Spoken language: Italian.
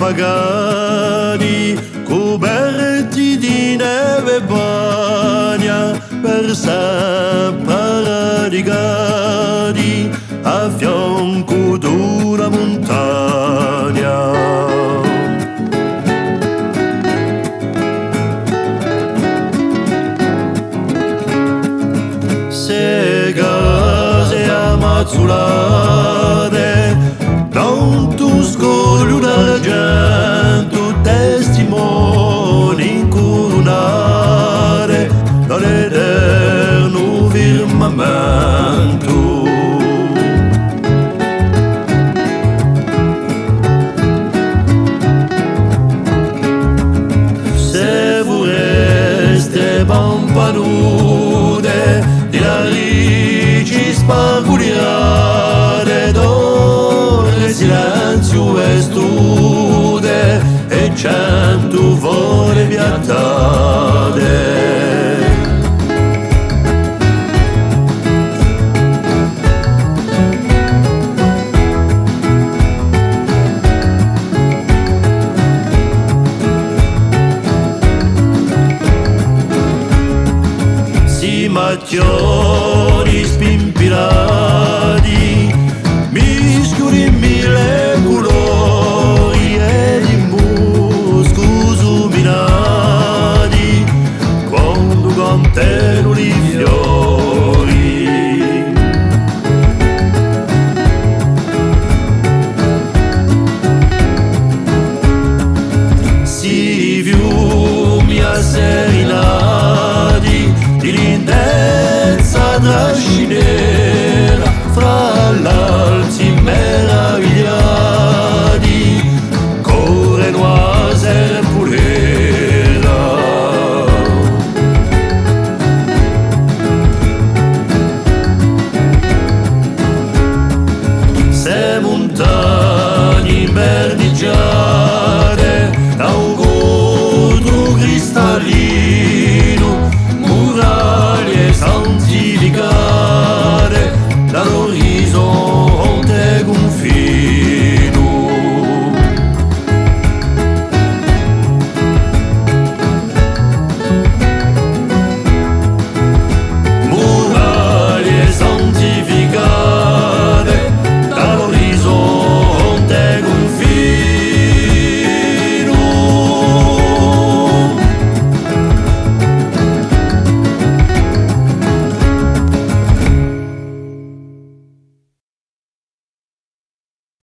appagati, coperti di neve bagna, per sempre radicati a fianco d'una montagna. Se case ammazzolate da un tuscolio d'argento, testimoni incoronate dall'eterno firmamento. Se vorreste pampanute di narici spargugliate, d'ore silenzio e stude e cento vole piattate. Si macchioni spimpirati